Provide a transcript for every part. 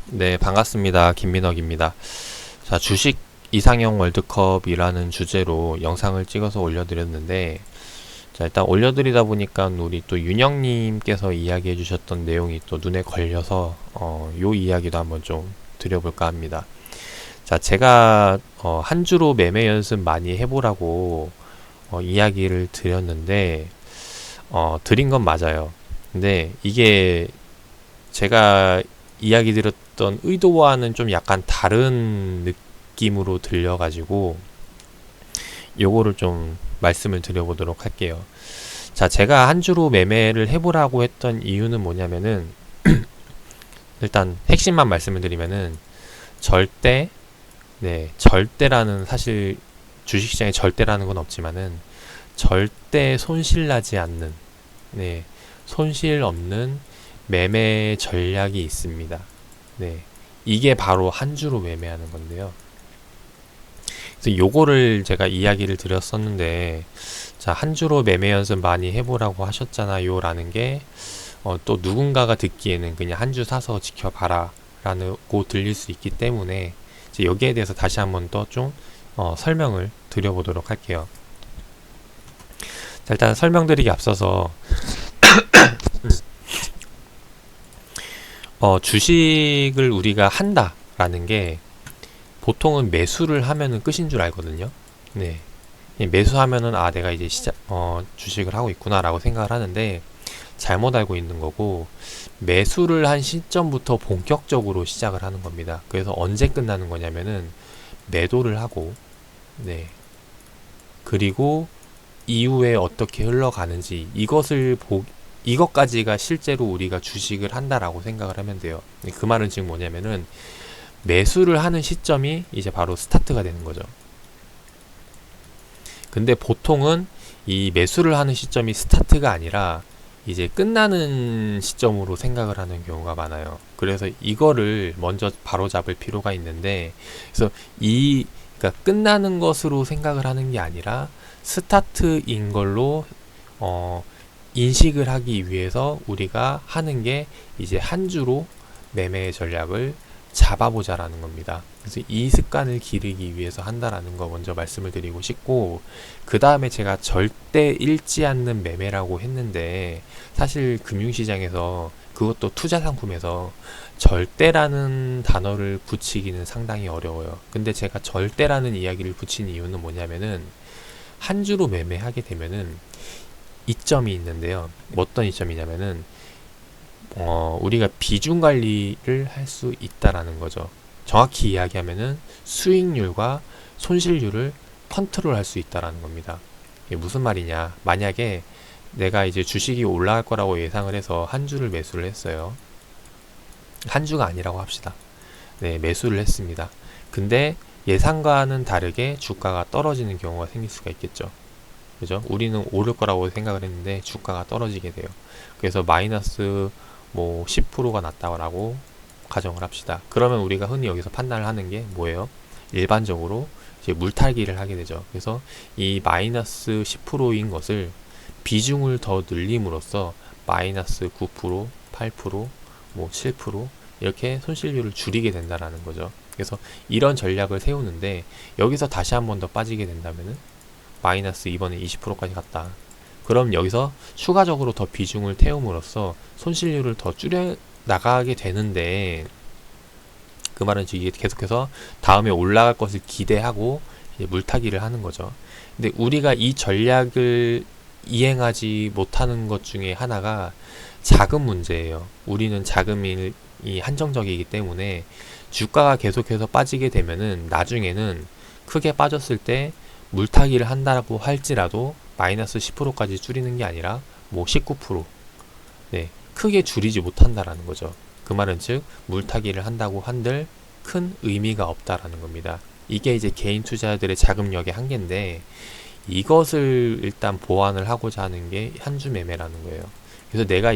네, 반갑습니다. 김민혁입니다. 자, 주식 이상형 월드컵이라는 주제로 영상을 찍어서 올려드렸는데, 자, 일단 올려드리다 보니까 우리 또 윤영님께서 이야기해 주셨던 내용이 또 눈에 걸려서, 요 이야기도 한번 좀 드려볼까 합니다. 자, 제가, 한 주로 매매 연습 많이 해보라고, 이야기를 드렸는데, 드린 건 맞아요. 근데 이게 제가 이야기 드렸던 의도와는 좀 약간 다른 느낌으로 들려가지고 요거를 좀 말씀을 드려보도록 할게요. 자, 제가 한 주로 매매를 해보라고 했던 이유는 뭐냐면은 일단 핵심만 말씀을 드리면은 절대, 네, 절대라는 사실 주식시장에 절대라는 건 없지만은 절대 손실 나지 않는, 네, 손실 없는 매매 전략이 있습니다. 네. 이게 바로 한 주로 매매하는 건데요. 그래서 요거를 제가 이야기를 드렸었는데, 자, 한 주로 매매 연습 많이 해보라고 하셨잖아요. 라는 게, 또 누군가가 듣기에는 그냥 한 주 사서 지켜봐라. 라고 들릴 수 있기 때문에, 이제 여기에 대해서 다시 한번 더 좀, 설명을 드려보도록 할게요. 자, 일단 설명드리기 앞서서, 주식을 우리가 한다라는 게, 보통은 매수를 하면은 끝인 줄 알거든요. 네. 매수하면은 아 내가 이제 주식을 하고 있구나라고 생각을 하는데 잘못 알고 있는 거고 매수를 한 시점부터 본격적으로 시작을 하는 겁니다. 그래서 언제 끝나는 거냐면은 매도를 하고 네. 그리고 이후에 어떻게 흘러가는지 이것까지가 실제로 우리가 주식을 한다라고 생각을 하면 돼요. 그 말은 지금 뭐냐면은 매수를 하는 시점이 이제 바로 스타트가 되는 거죠. 근데 보통은 이 매수를 하는 시점이 스타트가 아니라 이제 끝나는 시점으로 생각을 하는 경우가 많아요. 그래서 이거를 먼저 바로 잡을 필요가 있는데, 그래서 그러니까 끝나는 것으로 생각을 하는 게 아니라 스타트인 걸로 어, 인식을 하기 위해서 우리가 하는 게 이제 한 주로 매매 전략을 잡아보자라는 겁니다. 그래서 이 습관을 기르기 위해서 한다라는 거 먼저 말씀을 드리고 싶고, 그 다음에 제가 절대 잃지 않는 매매라고 했는데, 사실 금융시장에서 그것도 투자 상품에서 절대라는 단어를 붙이기는 상당히 어려워요. 근데 제가 절대라는 이야기를 붙인 이유는 뭐냐면은, 한 주로 매매하게 되면은 이점이 있는데요. 어떤 이점이냐면은 우리가 비중 관리를 할 수 있다라는 거죠. 정확히 이야기하면은 수익률과 손실률을 컨트롤 할 수 있다라는 겁니다. 이게 무슨 말이냐? 만약에 내가 이제 주식이 올라갈 거라고 예상을 해서 한 주를 매수를 했어요. 한 주가 아니라고 합시다. 네, 매수를 했습니다. 근데 예상과는 다르게 주가가 떨어지는 경우가 생길 수가 있겠죠. 그죠? 우리는 오를 거라고 생각을 했는데 주가가 떨어지게 돼요. 그래서 마이너스 뭐 10%가 났다고 가정을 합시다. 그러면 우리가 흔히 여기서 판단을 하는 게 뭐예요? 일반적으로 이제 물타기를 하게 되죠. 그래서 이 마이너스 10%인 것을 비중을 더 늘림으로써 마이너스 9%, 8%, 뭐 7% 이렇게 손실률을 줄이게 된다라는 거죠. 그래서 이런 전략을 세우는데 여기서 다시 한 번 더 빠지게 된다면은 마이너스 이번에 20%까지 갔다. 그럼 여기서 추가적으로 더 비중을 태움으로써 손실률을 더 줄여 나가게 되는데 그 말은 이게 계속해서 다음에 올라갈 것을 기대하고 이제 물타기를 하는 거죠. 근데 우리가 이 전략을 이행하지 못하는 것 중에 하나가 자금 문제예요. 우리는 자금이 한정적이기 때문에 주가가 계속해서 빠지게 되면은 나중에는 크게 빠졌을 때 물타기를 한다고 할지라도 마이너스 10%까지 줄이는 게 아니라 뭐 19%, 네, 크게 줄이지 못한다라는 거죠. 그 말은 즉 물타기를 한다고 한들 큰 의미가 없다라는 겁니다. 이게 이제 개인 투자자들의 자금력의 한계인데 이것을 일단 보완을 하고자 하는 게 한 주 매매라는 거예요. 그래서 내가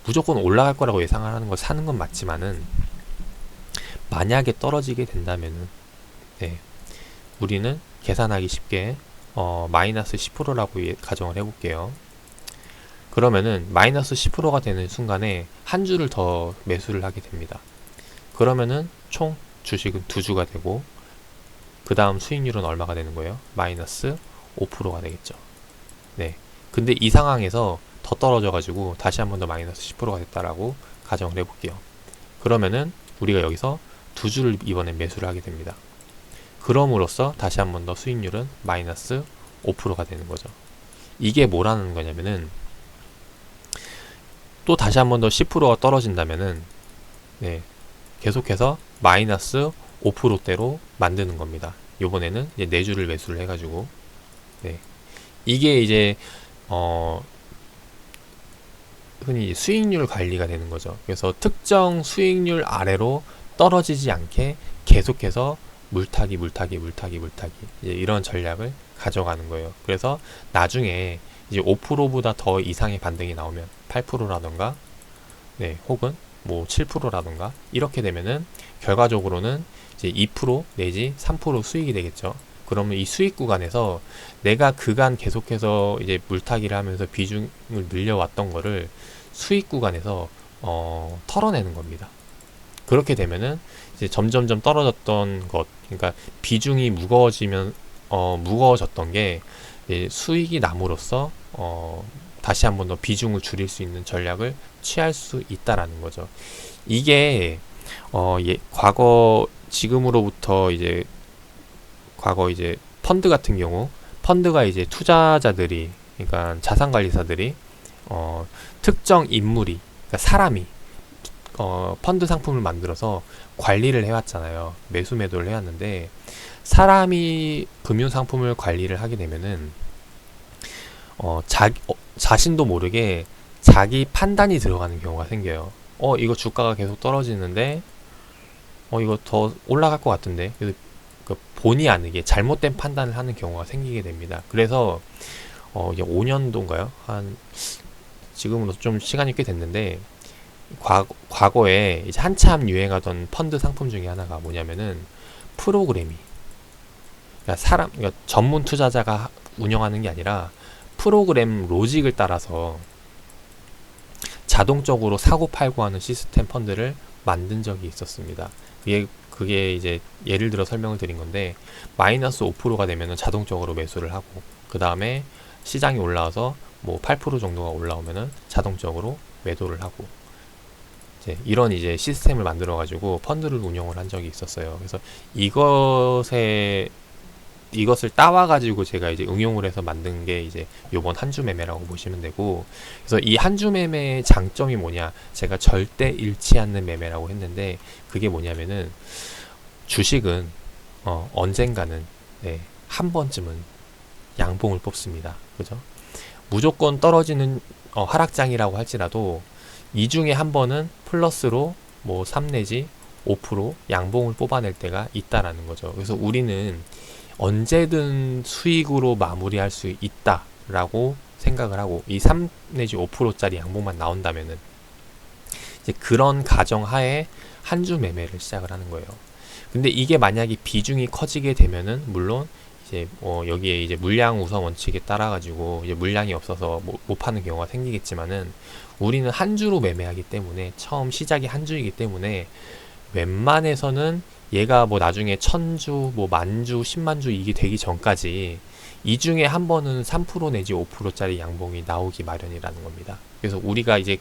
무조건 올라갈 거라고 예상을 하는 걸 사는 건 맞지만은 만약에 떨어지게 된다면은 네, 우리는 계산하기 쉽게 마이너스 10%라고 가정을 해볼게요. 그러면은 마이너스 10%가 되는 순간에 한 주를 더 매수를 하게 됩니다. 그러면은 총 주식은 2주가 되고, 그 다음 수익률은 얼마가 되는 거예요? 마이너스 5%가 되겠죠. 네. 근데 이 상황에서 더 떨어져가지고 다시 한 번 더 마이너스 10%가 됐다라고 가정을 해볼게요. 그러면은 우리가 여기서 2주를 이번에 매수를 하게 됩니다. 그럼으로써 다시 한 번 더 수익률은 마이너스 5%가 되는 거죠. 이게 뭐라는 거냐면은, 또 다시 한 번 더 10%가 떨어진다면은, 네, 계속해서 마이너스 5%대로 만드는 겁니다. 요번에는 이제 4주를 매수를 해가지고, 네, 이게 이제 흔히 수익률 관리가 되는 거죠. 그래서 특정 수익률 아래로 떨어지지 않게 계속해서 물타기 이제 이런 전략을 가져가는 거예요. 그래서 나중에 이제 5%보다 더 이상의 반등이 나오면 8%라던가, 네, 혹은 뭐 7%라던가 이렇게 되면은 결과적으로는 이제 2% 내지 3% 수익이 되겠죠. 그러면 이 수익 구간에서 내가 그간 계속해서 이제 물타기를 하면서 비중을 늘려왔던 거를 수익 구간에서 털어내는 겁니다. 그렇게 되면은 이제 점점점 떨어졌던 것, 그러니까 비중이 무거워졌던 게 이제 수익이 남으로써 다시 한 번 더 비중을 줄일 수 있는 전략을 취할 수 있다라는 거죠. 이게 과거 지금으로부터 이제 과거 이제 펀드 같은 경우, 펀드가 이제 투자자들이, 그러니까 자산관리사들이 특정 인물이, 그러니까 사람이 펀드 상품을 만들어서 관리를 해왔잖아요. 매수 매도를 해왔는데, 사람이 금융 상품을 관리를 하게 되면은 자신도 모르게 자기 판단이 들어가는 경우가 생겨요. 이거 주가가 계속 떨어지는데 이거 더 올라갈 것 같은데, 그래서 본의 아니게 잘못된 판단을 하는 경우가 생기게 됩니다. 그래서 이제 5년도인가요? 한 지금으로 좀 시간이 꽤 됐는데, 과거에 이제 한참 유행하던 펀드 상품 중에 하나가 뭐냐면은 프로그래미, 그러니까 전문 투자자가 운영하는 게 아니라 프로그램 로직을 따라서 자동적으로 사고 팔고 하는 시스템 펀드를 만든 적이 있었습니다. 그게 이제 예를 들어 설명을 드린 건데, 마이너스 5%가 되면은 자동적으로 매수를 하고, 그 다음에 시장이 올라와서 뭐 8% 정도가 올라오면은 자동적으로 매도를 하고, 이런 이제 시스템을 만들어 가지고 펀드를 운영을 한 적이 있었어요. 그래서 이것을 따와 가지고 제가 이제 응용을 해서 만든 게 이제 요번 한주 매매라고 보시면 되고, 그래서 이 한주 매매의 장점이 뭐냐, 제가 절대 잃지 않는 매매라고 했는데, 그게 뭐냐면은 주식은 언젠가는, 네, 한 번쯤은 양봉을 뽑습니다. 그죠? 무조건 떨어지는 하락장이라고 할지라도 이 중에 한 번은 플러스로 뭐 3 내지 5% 양봉을 뽑아낼 때가 있다라는 거죠. 그래서 우리는 언제든 수익으로 마무리할 수 있다라고 생각을 하고, 이 3 내지 5%짜리 양봉만 나온다면은 이제 그런 가정하에 한 주 매매를 시작을 하는 거예요. 근데 이게 만약에 비중이 커지게 되면은 물론 이제 여기에 이제 물량 우선 원칙에 따라 가지고 이제 물량이 없어서 못 파는 경우가 생기겠지만은, 우리는 한 주로 매매하기 때문에, 처음 시작이 한 주이기 때문에 웬만해서는 얘가 뭐 나중에 1000주, 뭐 만주, 10만주 이게 되기 전까지 이 중에 한 번은 3% 내지 5%짜리 양봉이 나오기 마련이라는 겁니다. 그래서 우리가 이제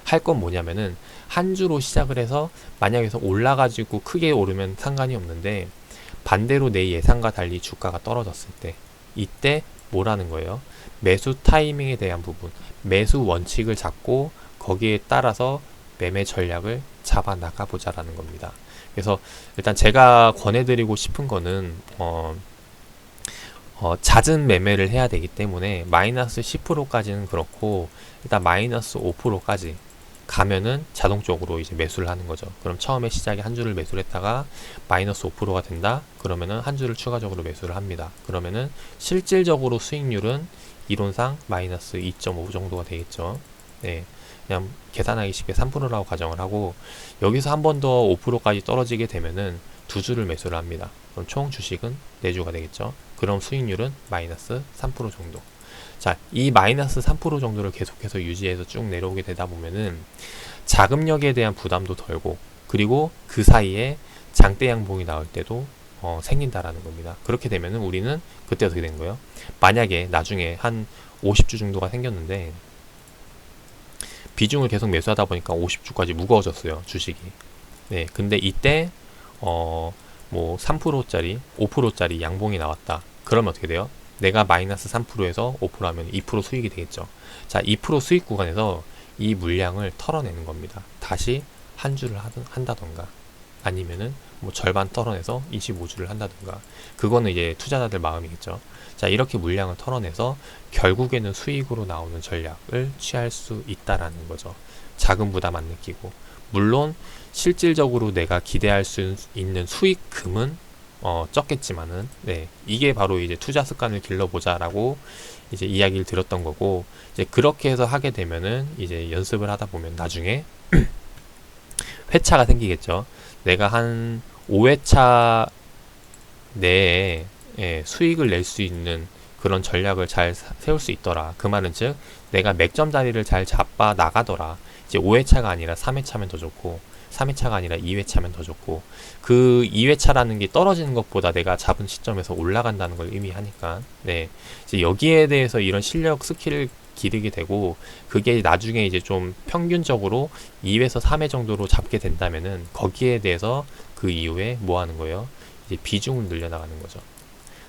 할 건 뭐냐면은 한 주로 시작을 해서 만약에서 올라가지고 크게 오르면 상관이 없는데, 반대로 내 예상과 달리 주가가 떨어졌을 때, 이때 뭐라는 거예요? 매수 타이밍에 대한 부분, 매수 원칙을 잡고 거기에 따라서 매매 전략을 잡아 나가보자라는 겁니다. 그래서 일단 제가 권해드리고 싶은 거는 잦은 매매를 해야 되기 때문에 마이너스 10%까지는 그렇고, 일단 마이너스 5%까지 가면은 자동적으로 이제 매수를 하는 거죠. 그럼 처음에 시작에 한 주를 매수를 했다가 마이너스 5%가 된다? 그러면은 한 주를 추가적으로 매수를 합니다. 그러면은 실질적으로 수익률은 이론상 마이너스 2.5 정도가 되겠죠. 네. 그냥 계산하기 쉽게 3%라고 가정을 하고, 여기서 한 번 더 5%까지 떨어지게 되면은 2주를 매수를 합니다. 그럼 총 주식은 4주가 되겠죠. 그럼 수익률은 마이너스 3% 정도. 자, 이 마이너스 3% 정도를 계속해서 유지해서 쭉 내려오게 되다 보면은 자금력에 대한 부담도 덜고, 그리고 그 사이에 장대 양봉이 나올 때도 생긴다라는 겁니다. 그렇게 되면은 우리는 그때 어떻게 된 거예요? 만약에 나중에 한 50주 정도가 생겼는데 비중을 계속 매수하다 보니까 50주까지 무거워졌어요, 주식이. 네, 근데 이때 뭐 3%짜리, 5%짜리 양봉이 나왔다. 그러면 어떻게 돼요? 내가 마이너스 3%에서 5% 하면 2% 수익이 되겠죠. 자, 2% 수익 구간에서 이 물량을 털어내는 겁니다. 다시 한 주를 한다던가 아니면은 뭐 절반 털어내서 25주를 한다던가. 그거는 이제 투자자들 마음이겠죠. 자, 이렇게 물량을 털어내서 결국에는 수익으로 나오는 전략을 취할 수 있다라는 거죠. 자금 부담 안 느끼고. 물론 실질적으로 내가 기대할 수 있는 수익금은 적겠지만은, 네, 이게 바로 이제 투자 습관을 길러보자라고 이제 이야기를 드렸던 거고, 이제 그렇게 해서 하게 되면은 이제 연습을 하다 보면 나중에 회차가 생기겠죠. 내가 한 5회차 내에 수익을 낼 수 있는 그런 전략을 잘 세울 수 있더라. 그 말은 즉 내가 맥점 자리를 잘 잡아 나가더라. 이제 5회차가 아니라 3회차면 더 좋고 3회차가 아니라 2회차면 더 좋고, 그 2회차라는 게 떨어지는 것보다 내가 잡은 시점에서 올라간다는 걸 의미하니까, 네, 이제 여기에 대해서 이런 실력 스킬을 기르게 되고, 그게 나중에 이제 좀 평균적으로 2회에서 3회 정도로 잡게 된다면은 거기에 대해서 그 이후에 뭐 하는 거예요? 이제 비중을 늘려나가는 거죠.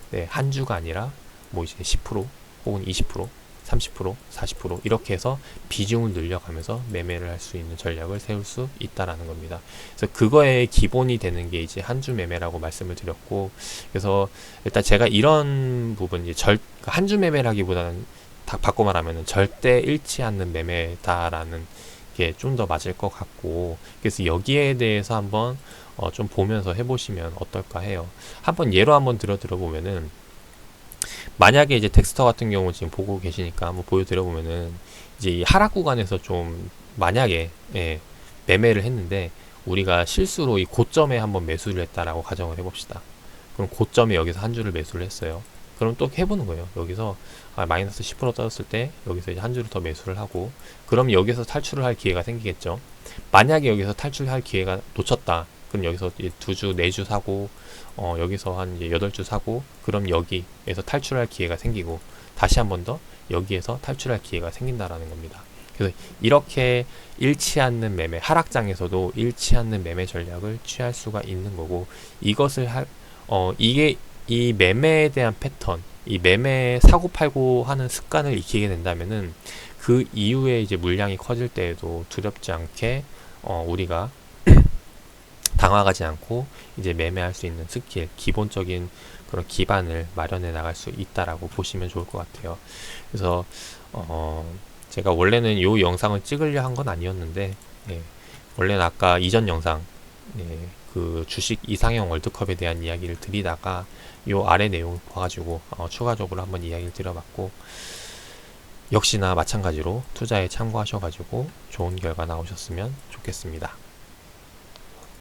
네, 한 주가 아니라 뭐 이제 10% 혹은 20%, 30%, 40% 이렇게 해서 비중을 늘려가면서 매매를 할 수 있는 전략을 세울 수 있다라는 겁니다. 그래서 그거의 기본이 되는 게 이제 한 주 매매라고 말씀을 드렸고, 그래서 일단 제가 이런 부분 이제 한 주 매매라기보다는 다 바꿔 말하면은 절대 잃지 않는 매매다라는 게 좀 더 맞을 것 같고, 그래서 여기에 대해서 한번 좀 보면서 해보시면 어떨까 해요. 한번 예로 한번 들어보면은, 만약에 이제 텍스터 같은 경우 지금 보고 계시니까 한번 보여드려 보면은, 이제 이 하락 구간에서 좀 만약에 매매를 했는데 우리가 실수로 이 고점에 한번 매수를 했다라고 가정을 해봅시다. 그럼 고점에 여기서 한 주를 매수를 했어요. 그럼 또 해보는 거예요. 여기서 마이너스 10% 떨어졌을 때 여기서 이제 한 주를 더 매수를 하고, 그럼 여기서 탈출을 할 기회가 생기겠죠. 만약에 여기서 탈출할 기회가 놓쳤다. 그럼 여기서 이제 2주, 4주 사고, 여기서 한 이제 8주 사고, 그럼 여기에서 탈출할 기회가 생기고, 다시 한 번 더 여기에서 탈출할 기회가 생긴다라는 겁니다. 그래서 이렇게 잃지 않는 매매, 하락장에서도 잃지 않는 매매 전략을 취할 수가 있는 거고, 이것을 이게 이 매매에 대한 패턴, 이 매매 사고 팔고 하는 습관을 익히게 된다면은 그 이후에 이제 물량이 커질 때에도 두렵지 않게 우리가 당황하지 않고 이제 매매할 수 있는 스킬, 기본적인 그런 기반을 마련해 나갈 수 있다라고 보시면 좋을 것 같아요. 그래서 제가 원래는 이 영상을 찍으려 한 건 아니었는데, 원래는 아까 이전 영상, 그 주식 이상형 월드컵에 대한 이야기를 드리다가 요 아래 내용을 봐가지고 추가적으로 한번 이야기를 드려봤고, 역시나 마찬가지로 투자에 참고하셔가지고 좋은 결과 나오셨으면 좋겠습니다.